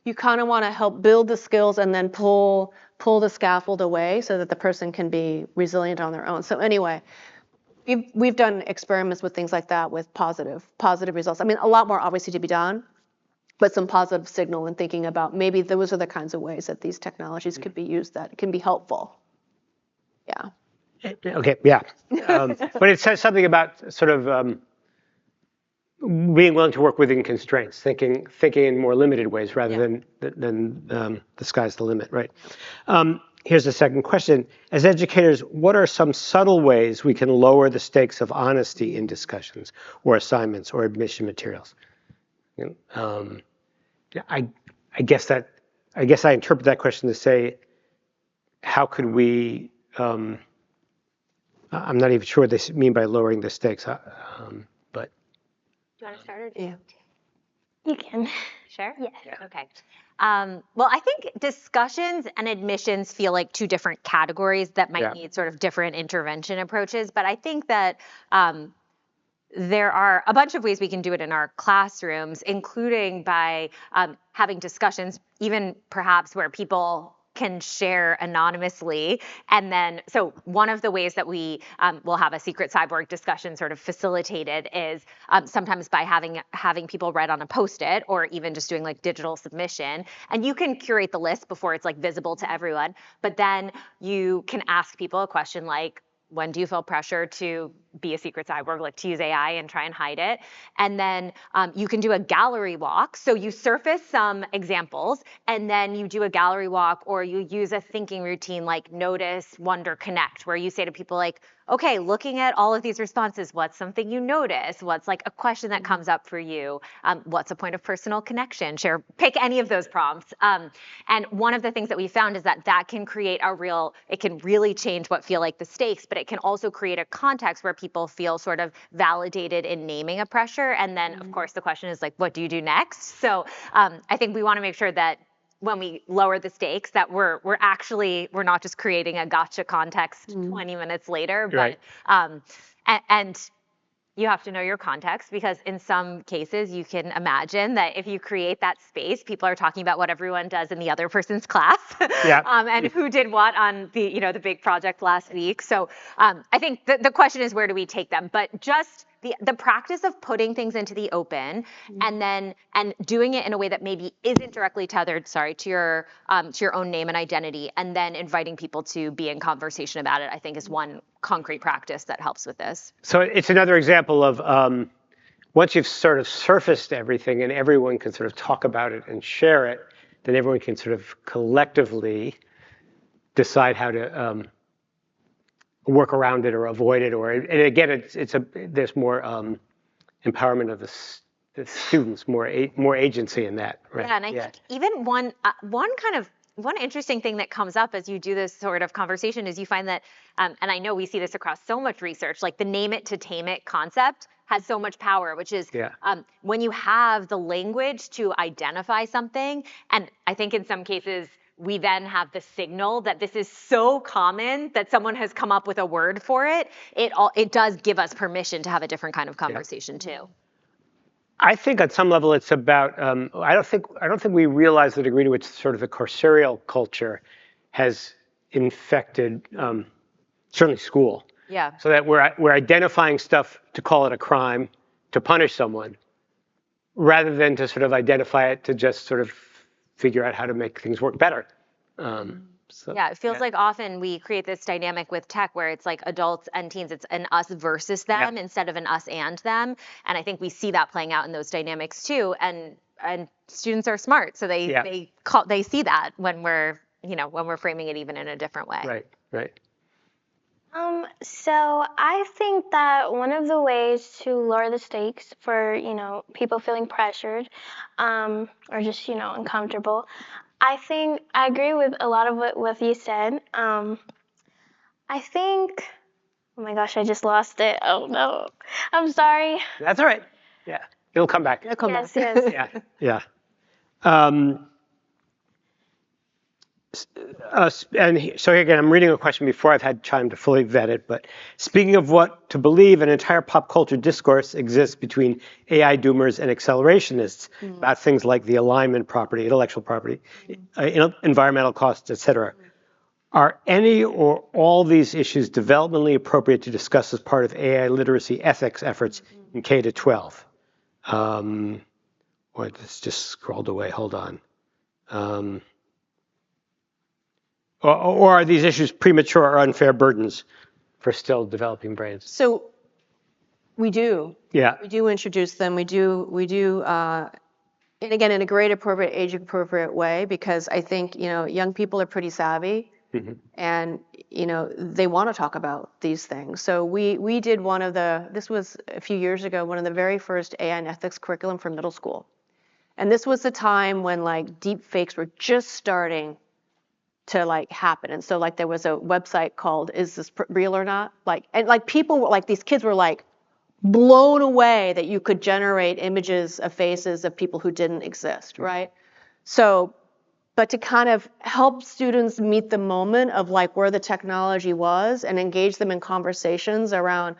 You kind of want to help build the skills and then pull the scaffold away so that the person can be resilient on their own. So anyway, we've done experiments with things like that with positive results. I mean, a lot more obviously to be done, but some positive signal in thinking about maybe those are the kinds of ways that these technologies could be used that can be helpful. Yeah. Okay, yeah. But it says something about sort of being willing to work within constraints, thinking in more limited ways rather than the sky's the limit, right? Here's the second question. As educators, what are some subtle ways we can lower the stakes of honesty in discussions or assignments or admission materials? I guess I interpret that question to say, how could we? I'm not even sure what they mean by lowering the stakes, but. Do you want to start? Yeah. You can. Sure? Yes. Yeah. Okay. Well, I think discussions and admissions feel like 2 different categories that might need sort of different intervention approaches. But I think that there are a bunch of ways we can do it in our classrooms, including by having discussions, even perhaps where people can share anonymously. And then, so one of the ways that we will have a secret cyborg discussion sort of facilitated is sometimes by having people write on a Post-it or even just doing like digital submission. And you can curate the list before it's like visible to everyone. But then you can ask people a question like, when do you feel pressure to be a secret cyborg, like to use AI and try and hide it? And then you can do a gallery walk. So you surface some examples and then you do a gallery walk, or you use a thinking routine like notice, wonder, connect, where you say to people like, okay, looking at all of these responses, what's something you notice? What's like a question that comes up for you? What's a point of personal connection? Pick any of those prompts. And one of the things that we found is that can create it can really change what feel like the stakes, but it can also create a context where people feel sort of validated in naming a pressure. And then of course the question is like, what do you do next? So I think we want to make sure that when we lower the stakes, that we're not just creating a gotcha context 20 minutes later, but and you have to know your context, because in some cases you can imagine that if you create that space, people are talking about what everyone does in the other person's class, and who did what on the big project last week. So I think the question is, where do we take them? But just the practice of putting things into the open and doing it in a way that maybe isn't directly tethered, to your own name and identity, and then inviting people to be in conversation about it, I think is one concrete practice that helps with this. So it's another example of once you've sort of surfaced everything and everyone can sort of talk about it and share it, then everyone can sort of collectively decide how to work around it or avoid it, and again, there's more empowerment of the students, more agency in that. Right? Yeah, and I think even one interesting thing that comes up as you do this sort of conversation is you find that, and I know we see this across so much research, like the name it to tame it concept has so much power, which is when you have the language to identify something, and I think in some cases we then have the signal that this is so common that someone has come up with a word for it. It does give us permission to have a different kind of conversation too. I think at some level it's about. I don't think we realize the degree to which sort of the carceral culture has infected, certainly school. Yeah. So that we're identifying stuff to call it a crime, to punish someone, rather than to sort of identify it to just sort of figure out how to make things work better. So, Yeah, it feels like often we create this dynamic with tech where it's like adults and teens, it's an us versus them instead of an us and them. And I think we see that playing out in those dynamics too. And students are smart, so they see that when we're framing it even in a different way. Right, right. So I think that one of the ways to lower the stakes for, people feeling pressured, or just, uncomfortable, I think I agree with a lot of what you said. I think, oh my gosh, I just lost it. Oh no, I'm sorry. That's all right. Yeah, it'll come back. It'll come Yes, back. yes. Yeah. And so again, I'm reading a question before I've had time to fully vet it, but speaking of what to believe, an entire pop culture discourse exists between AI doomers and accelerationists about things like the alignment property, intellectual property, environmental costs, etc. Are any or all these issues developmentally appropriate to discuss as part of AI literacy ethics efforts in K to 12? Wait, this just scrolled away. Hold on. Or are these issues premature or unfair burdens for still developing brains? So we do. Yeah. We do introduce them. We do, and again, in a grade appropriate, age appropriate way, because I think, young people are pretty savvy and, they want to talk about these things. So we did this was a few years ago, one of the very first AI and ethics curriculum for middle school. And this was the time when like deep fakes were just starting to like happen. And so like there was a website called Is This Real or Not? People were like, these kids were like blown away that you could generate images of faces of people who didn't exist, right? So, but to kind of help students meet the moment of like where the technology was and engage them in conversations around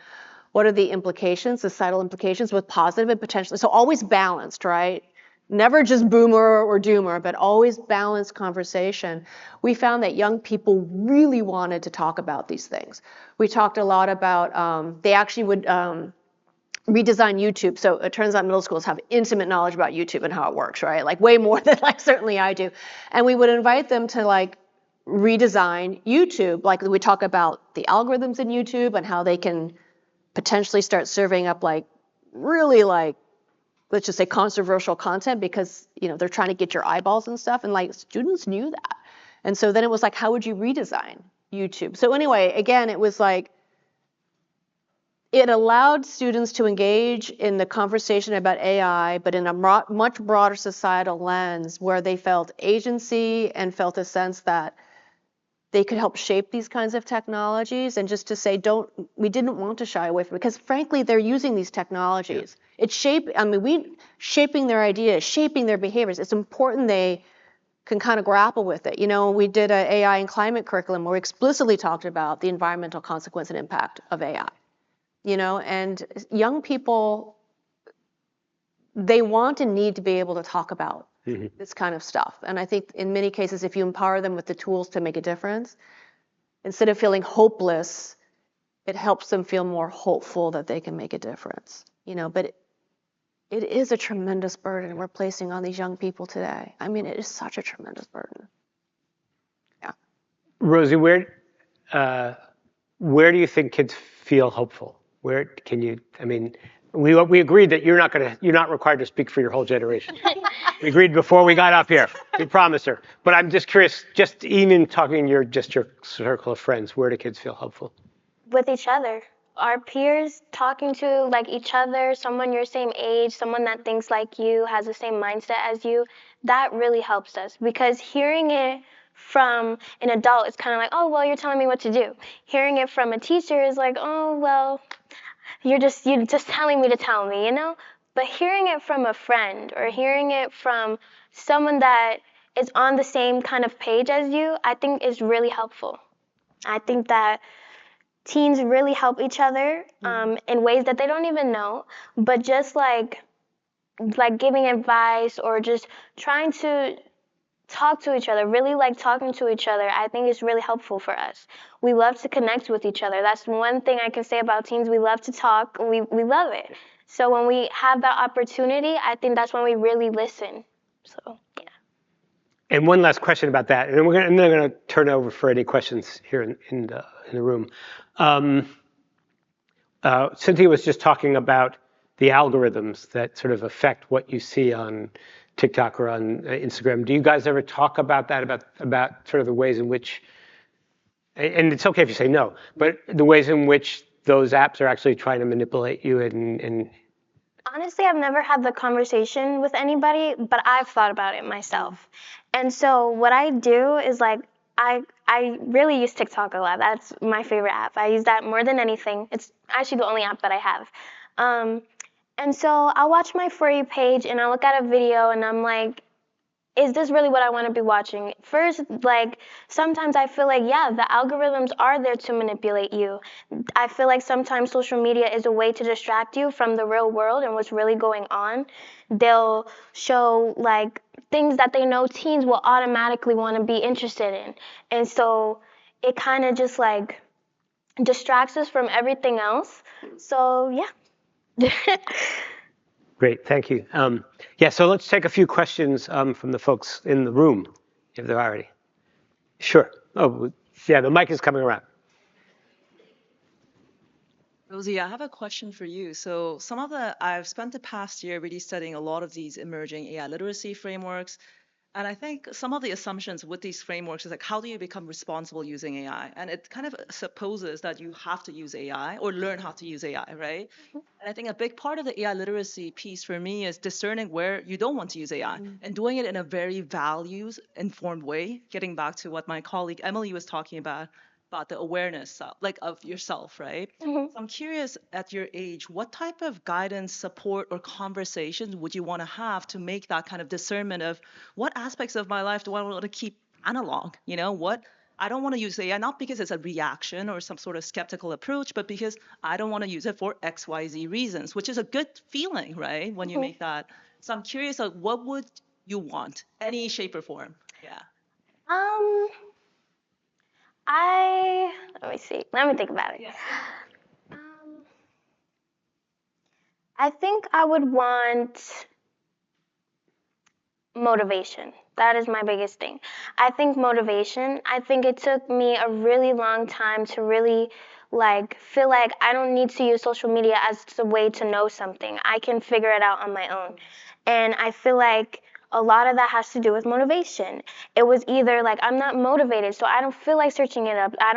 what are the implications, societal implications, with positive and potentially, so always balanced, right? Never just boomer or doomer, but always balanced conversation. We found that young people really wanted to talk about these things. We talked a lot about, they actually would redesign YouTube. So it turns out middle schools have intimate knowledge about YouTube and how it works, right? Like way more than like certainly I do. And we would invite them to like redesign YouTube. Like we talk about the algorithms in YouTube and how they can potentially start serving up like really like, let's just say controversial content because, they're trying to get your eyeballs and stuff. And like students knew that. And so then it was like, how would you redesign YouTube? So anyway, again, it was like, it allowed students to engage in the conversation about AI, but in a much broader societal lens where they felt agency and felt a sense that they could help shape these kinds of technologies, and just to say, we didn't want to shy away from it, because frankly, they're using these technologies. Yeah. It's shaping their ideas, shaping their behaviors. It's important they can kind of grapple with it. We did an AI and climate curriculum where we explicitly talked about the environmental consequence and impact of AI. And young people, they want and need to be able to talk about this kind of stuff. And I think in many cases, if you empower them with the tools to make a difference, instead of feeling hopeless, it helps them feel more hopeful that they can make a difference. But it is a tremendous burden we're placing on these young people today. I mean, it is such a tremendous burden. Yeah. Rosie, where do you think kids feel hopeful? Where can you? I mean, we agreed that you're not required to speak for your whole generation. We agreed before we got up here. We promised her. But I'm just curious, just even talking your circle of friends, where do kids feel hopeful? With each other. Our peers, talking to like each other, someone your same age, someone that thinks like you, has the same mindset as you, that really helps us. Because hearing it from an adult is kind of like, oh, well, you're telling me what to do. Hearing it from a teacher is like, oh, well, you're just telling me to tell me, But hearing it from a friend or hearing it from someone that is on the same kind of page as you, I think is really helpful. I think that teens really help each other in ways that they don't even know, but just like giving advice or just trying to talk to each other, really like talking to each other, I think is really helpful for us. We love to connect with each other. That's one thing I can say about teens. We love to talk. We love it. So when we have that opportunity, I think that's when we really listen. So, yeah. And one last question about that, and then we're going to turn over for any questions here in the room. Cynthia was just talking about the algorithms that sort of affect what you see on TikTok or on Instagram. Do you guys ever talk about that, about sort of the ways in which, and it's okay if you say no, but the ways in which those apps are actually trying to manipulate you and Honestly, I've never had the conversation with anybody, but I've thought about it myself. And so what I do is like I really use TikTok a lot. That's my favorite app. I use that more than anything. It's actually the only app that I have. And so I'll watch my For You page and I'll look at a video and I'm like, is this really what I want to be watching? First, like, sometimes I feel like, yeah, the algorithms are there to manipulate you. I feel like sometimes social media is a way to distract you from the real world and what's really going on. They'll show, like, things that they know teens will automatically want to be interested in. And so it kind of just, like, distracts us from everything else. So, yeah. Great, thank you. Yeah, so let's take a few questions from the folks in the room, if they're already. Sure. Oh, yeah, the mic is coming around. Rosie, I have a question for you. So I've spent the past year really studying a lot of these emerging AI literacy frameworks. And I think some of the assumptions with these frameworks is like, how do you become responsible using AI? And it kind of supposes that you have to use AI or learn how to use AI, right? And I think a big part of the AI literacy piece for me is discerning where you don't want to use AI and doing it in a very values informed way, getting back to what my colleague Emily was talking about the awareness of yourself, right? So I'm curious, at your age, what type of guidance, support, or conversations would you want to have to make that kind of discernment of what aspects of my life do I want to keep analog? You know, what I don't want to use AI, not because it's a reaction or some sort of skeptical approach, but because I don't want to use it for XYZ reasons, which is a good feeling, right? When you make that. So I'm curious, what would you want? Any shape or form? Yeah. Let me see. Let me think about it. Yeah. I think I would want motivation. That is my biggest thing. I think it took me a really long time to really feel like I don't need to use social media as a way to know something. I can figure it out on my own. And I feel like a lot of that has to do with motivation. It was either like I'm not motivated, so I don't feel like searching it up. I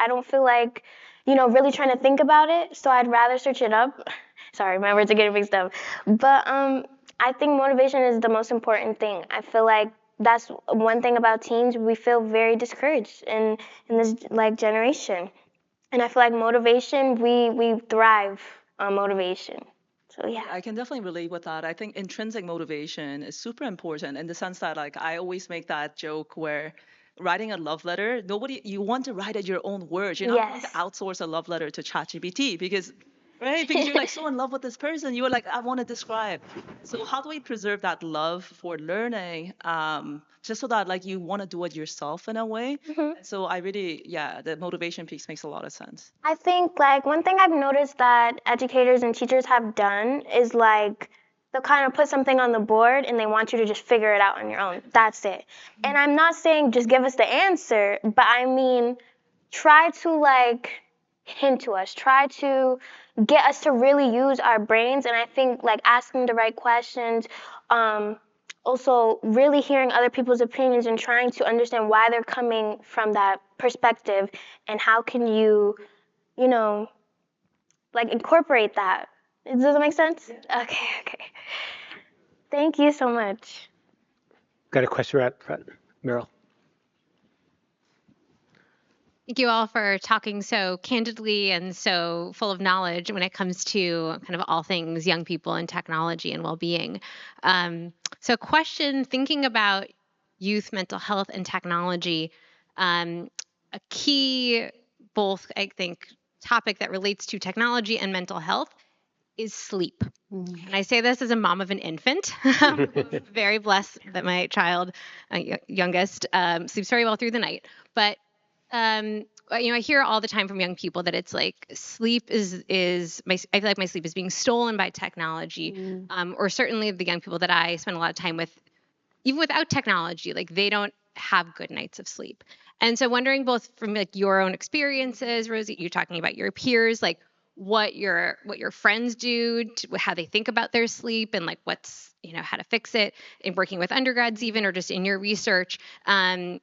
don't feel like, really trying to think about it, so I'd rather search it up. Sorry, my words are getting mixed up. But I think motivation is the most important thing. I feel like that's one thing about teens. We feel very discouraged in this generation. And I feel like motivation, we thrive on motivation. So yeah. I can definitely relate with that. I think intrinsic motivation is super important in the sense that I always make that joke where writing a love letter, you want to write it your own words. You're not going to outsource a love letter to ChatGPT because you're so in love with this person. You were like, I want to describe. So how do we preserve that love for learning, just so that you want to do it yourself in a way? So I really, the motivation piece makes a lot of sense. I think one thing I've noticed that educators and teachers have done is they'll kind of put something on the board and they want you to just figure it out on your own. That's it. And I'm not saying just give us the answer, but I mean try to hint to us, try to get us to really use our brains. And I think asking the right questions, also really hearing other people's opinions and trying to understand why they're coming from that perspective and how can you incorporate that. Does that make sense? Yeah. Okay. Thank you so much. Got a question right up front, Meryl. Thank you all for talking so candidly and so full of knowledge when it comes to kind of all things young people and technology and well-being. So question, thinking about youth mental health and technology, a key, both I think, topic that relates to technology and mental health is sleep. And I say this as a mom of an infant. Very blessed that my child, youngest, sleeps very well through the night. But I hear all the time from young people that it's like sleep I feel like my sleep is being stolen by technology, or certainly the young people that I spend a lot of time with, even without technology, like they don't have good nights of sleep. And so wondering both from like your own experiences, Rosie, you're talking about your peers, like what your friends do, how they think about their sleep, and like what's, how to fix it, in working with undergrads even, or just in your research,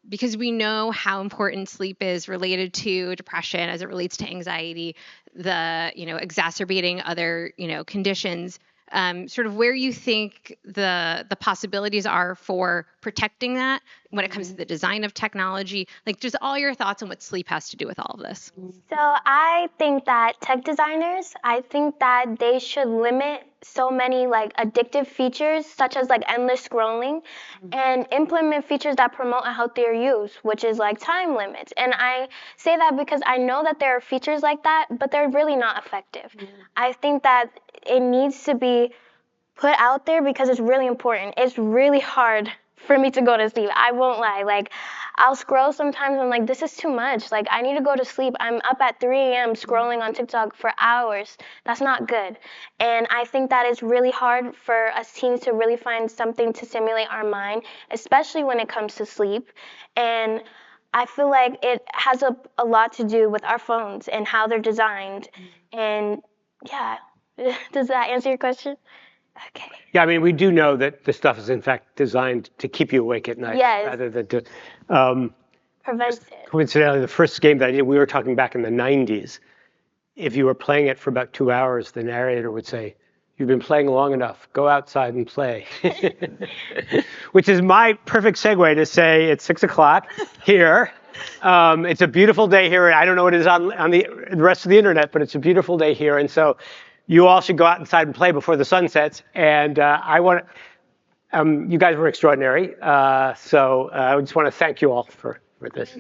because we know how important sleep is related to depression as it relates to anxiety, the exacerbating other conditions. Sort of where you think the possibilities are for protecting that when it comes to the design of technology, like just all your thoughts on what sleep has to do with all of this. So I think that tech designers, I think that they should limit so many like addictive features such as like endless scrolling and implement features that promote a healthier use, which is like time limits. And I say that because I know that there are features like that, but they're really not effective. I think that it needs to be put out there because it's really important. It's really hard for me to go to sleep. I won't lie. Like, I'll scroll sometimes and I'm like, this is too much. Like, I need to go to sleep. I'm up at 3 a.m. scrolling on TikTok for hours. That's not good. And I think that it's really hard for us teens to really find something to stimulate our mind, especially when it comes to sleep. And I feel like it has a lot to do with our phones and how they're designed. And yeah, does that answer your question? Okay. Yeah, I mean, we do know that the stuff is in fact designed to keep you awake at night, Yes. rather than to. Prevents it. Coincidentally, the first game that I did, we were talking back in the 90s. If you were playing it for about 2 hours, the narrator would say, "You've been playing long enough. Go outside and play." Which is my perfect segue to say it's 6 o'clock here. It's a beautiful day here. I don't know what it is on the rest of the internet, but it's a beautiful day here, and so. You all should go out inside and play before the sun sets. And you guys were extraordinary. So I just want to thank you all for this.